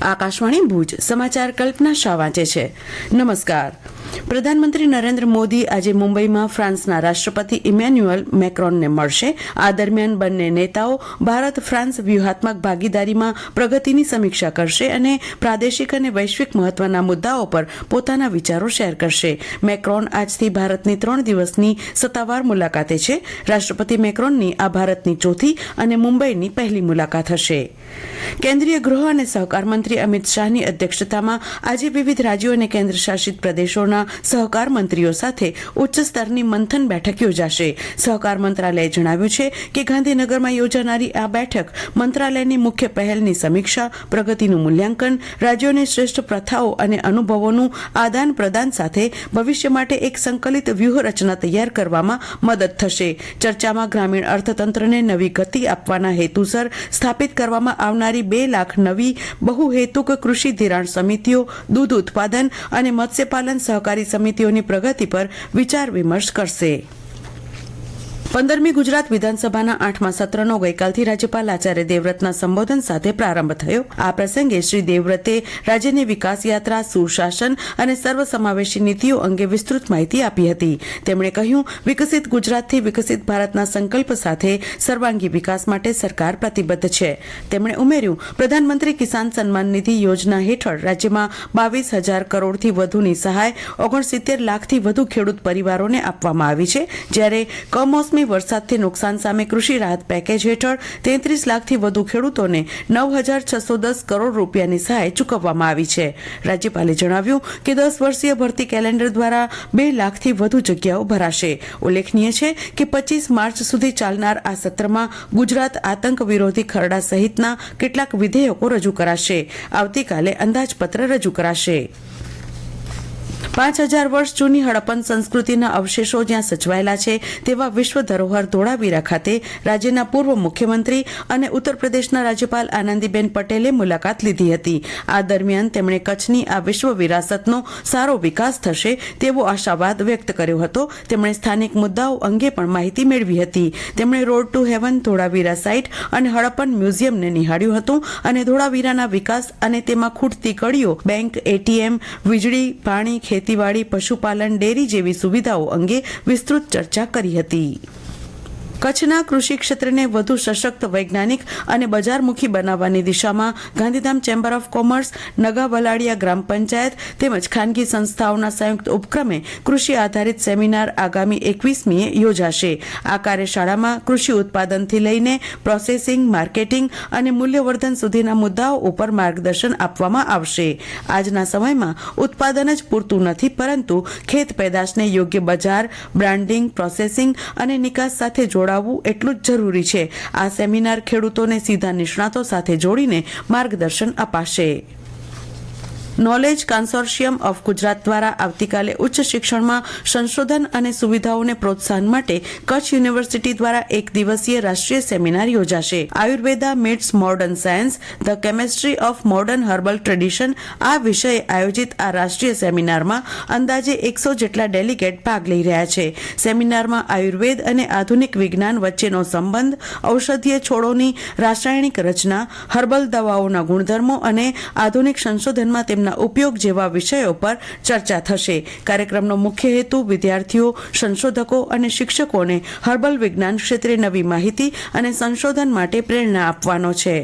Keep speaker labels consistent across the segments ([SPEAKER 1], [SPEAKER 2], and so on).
[SPEAKER 1] આકાશવાણી ભુજ સમાચાર કલ્પના શાહ વાંચે છે. નમસ્કાર. પ્રધાનમંત્રી નરેન્દ્ર મોદી આજે મુંબઈમાં ફ્રાન્સના રાષ્ટ્રપતિ ઇમેન્યુઅલ મેક્રોનને મળશે. આ દરમિયાન બંને નેતાઓ ભારત ફ્રાન્સ વ્યૂહાત્મક ભાગીદારીમાં પ્રગતિની સમીક્ષા કરશે અને પ્રાદેશિક અને વૈશ્વિક મહત્વના મુદ્દાઓ પર પોતાના વિચારો શેર કરશે. મેક્રોન આજથી ભારતની 3 દિવસની સત્તાવાર મુલાકાતે છે. રાષ્ટ્રપતિ મેક્રોનની આ ભારતની ચોથી અને મુંબઈની પહેલી મુલાકાત હશે. કેન્દ્રીય ગૃહ અને સહકાર મંત્રી અમિત શાહની અધ્યક્ષતામાં આજે વિવિધ રાજ્યો અને કેન્દ્ર શાસિત પ્રદેશોના સહકાર મંત્રીઓ સાથે ઉચ્ચ સ્તરની મંથન બેઠક યોજાશે. સહકાર મંત્રાલયે જણાવ્યું છે કે ગાંધીનગરમાં યોજાનારી આ બેઠક મંત્રાલયની મુખ્ય પહેલની સમીક્ષા, પ્રગતિનું મૂલ્યાંકન, રાજ્યોની શ્રેષ્ઠ પ્રથાઓ અને અનુભવોનું આદાન પ્રદાન સાથે ભવિષ્ય માટે એક સંકલિત વ્યૂહરચના તૈયાર કરવામાં મદદ થશે. ચર્ચામાં ગ્રામીણ અર્થતંત્રને નવી ગતિ આપવાના હેતુસર સ્થાપિત કરવામાં આવનારી 2 લાખ નવી બહુહેતુક કૃષિ ધિરાણ સમિતિઓ, દૂધ ઉત્પાદન અને મત્સ્યપાલન સહકારી સમિતિઓની પ્રગતિ પર વિચાર વિમર્શ કરશે. 15મી ગુજરાત વિધાનસભાના 8મા સત્રનો ગઈકાલથી રાજ્યપાલ આચાર્ય દેવવ્રતના સંબોધન સાથે પ્રારંભ થયો. આ પ્રસંગે શ્રી દેવવ્રતે રાજ્યની વિકાસ યાત્રા, સુશાસન અને સર્વસમાવેશી નીતિઓ અંગે વિસ્તૃત માહિતી આપી હતી. તેમણે કહ્યું, વિકસિત ગુજરાતથી વિકસિત ભારતના સંકલ્પ સાથે સર્વાંગી વિકાસ માટે સરકાર પ્રતિબદ્ધ છે. તેમણે ઉમેર્યું, પ્રધાનમંત્રી કિસાન સન્માન નિધિ યોજના હેઠળ રાજ્યમાં 22,000 કરોડથી વધુની સહાય 69 લાખથી વધુ ખેડૂત પરિવારોને આપવામાં આવી છે. જ્યારે કમોસમી વરસાદથી નુકસાન સામે કૃષિ રાહત પેકેજ હેઠળ 33 લાખથી વધુ ખેડૂતોને 9,610 કરોડ રૂપિયાની સહાય ચૂકવવામાં આવી છે. રાજ્યપાલે જણાવ્યું કે 10 વર્ષીય ભરતી કેલેન્ડર દ્વારા 2 લાખથી વધુ જગ્યાઓ ભરાશે. ઉલ્લેખનીય છે કે 25 માર્ચ સુધી ચાલનાર આ સત્રમાં ગુજરાત આતંક વિરોધી ખરડા સહિતના કેટલાક વિધેયકો રજૂ કરાશે. આવતીકાલે અંદાજપત્ર રજૂ કરાશે. 5,000 વર્ષ જૂની હડપ્પન સંસ્કૃતિના અવશેષો જ્યાં સચવાયેલા છે તેવા વિશ્વ ધરોહર ધોળાવીરા ખાતે રાજ્યના પૂર્વ મુખ્યમંત્રી અને ઉત્તર પ્રદેશના રાજ્યપાલ આનંદીબેન પટેલે મુલાકાત લીધી હતી. આ દરમિયાન તેમણે કચ્છની આ વિશ્વ વિરાસતનો સારો વિકાસ થશે તેવો આશાવાદ વ્યક્ત કર્યો હતો. તેમણે સ્થાનિક મુદ્દાઓ અંગે પણ માહિતી મેળવી હતી. તેમણે road to heaven Dholavira site અને હડપ્પન મ્યુઝિયમને નિહાળ્યું હતું અને ધોળાવીરાના વિકાસ અને તેમાં ખૂટતી કડીઓ, બેંક, એટીએમ, વીજળી, પાણી, ખેતીવાડી, પશુપાલન, ડેરી જેવી સુવિધાઓ અંગે વિસ્તૃત ચર્ચા કરી હતી. કચ્છના કૃષિ ક્ષેત્રને વધુ સશક્ત, વૈજ્ઞાનિક અને બજારમુખી બનાવવાની દિશામાં ગાંધીધામ ચેમ્બર ઓફ કોમર્સ, નગા વલાડિયા ગ્રામ પંચાયત તેમજ ખાનગી સંસ્થાઓના સંયુક્ત ઉપક્રમે કૃષિ આધારિત સેમિનાર આગામી 21મીએ યોજાશે. આ કાર્યશાળામાં કૃષિ ઉત્પાદનથી લઈને પ્રોસેસિંગ, માર્કેટિંગ અને મૂલ્યવર્ધન સુધીના મુદ્દાઓ ઉપર માર્ગદર્શન આપવામાં આવશે. આજના સમયમાં ઉત્પાદન જ પૂરતું નથી, પરંતુ ખેત પેદાશને યોગ્ય બજાર, બ્રાન્ડિંગ, પ્રોસેસિંગ અને નિકાસ સાથે જોડાવવું એટલું જ જરૂરી છે. આ સેમિનાર ખેડૂતોને સીધા નિષ્ણાતો સાથે જોડીને માર્ગદર્શન અપાશે. નોલેજ કન્સોર્શિયમ ઓફ ગુજરાત દ્વારા આવતીકાલે ઉચ્ચ શિક્ષણમાં સંશોધન અને સુવિધાઓને પ્રોત્સાહન માટે કચ્છ યુનિવર્સિટી દ્વારા 1 દિવસીય રાષ્ટ્રીય સેમિનાર યોજાશે. Ayurveda meets modern science, the chemistry of modern herbal tradition આ વિષયે આયોજિત આ રાષ્ટ્રીય સેમિનારમાં અંદાજે 100 જેટલા ડેલિગેટ ભાગ લઈ રહ્યા છે. સેમિનારમાં આયુર્વેદ અને આધુનિક વિજ્ઞાન વચ્ચેનો સંબંધ, ઔષધીય છોડોની રાસાયણિક રચના, હર્બલ દવાઓના ગુણધર્મો અને આધુનિક સંશોધનમાં તેમના ઉપયોગ જેવા વિષયો પર ચર્ચા થશે. કાર્યક્રમનો મુખ્ય હેતુ વિદ્યાર્થીઓ, સંશોધકો અને શિક્ષકોને હર્બલ વિજ્ઞાન ક્ષેત્રે નવી માહિતી અને સંશોધન માટે પ્રેરણા આપવાનો છે.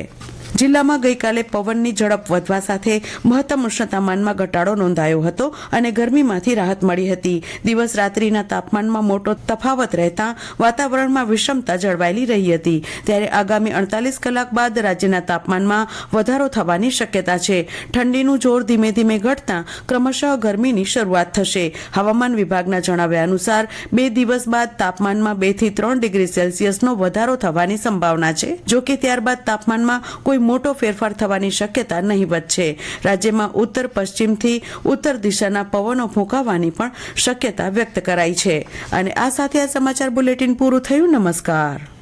[SPEAKER 1] જિલ્લામાં ગઈકાલે પવનની ઝડપ વધવા સાથે મહત્તમ ઉષ્ણતામાનમાં ઘટાડો નોંધાયો હતો અને ગરમીમાંથી રાહત મળી હતી. દિવસ રાત્રિના તાપમાનમાં મોટો તફાવત રહેતા વાતાવરણમાં વિષમતા જળવાયેલી રહી હતી. ત્યારે આગામી 48 કલાક બાદ રાજ્યના તાપમાનમાં વધારો થવાની શક્યતા છે. ઠંડીનું જોર ધીમે ધીમે ઘટતા ક્રમશઃ ગરમીની શરૂઆત થશે. હવામાન વિભાગના જણાવ્યા અનુસાર 2 દિવસ બાદ તાપમાનમાં 2 થી 3 ડિગ્રી સેલ્સિયસનો વધારો થવાની સંભાવના છે. જોકે ત્યારબાદ તાપમાનમાં કોઈ મોટો ફેરફાર થવાની શક્યતા નહીવત છે. રાજ્યમાં ઉત્તર પશ્ચિમથી ઉત્તર દિશાના પવનો ફૂંકાવાની પણ શક્યતા વ્યક્ત કરાઈ છે. અને આ સાથે આ સમાચાર બુલેટિન પૂરું થયું. નમસ્કાર.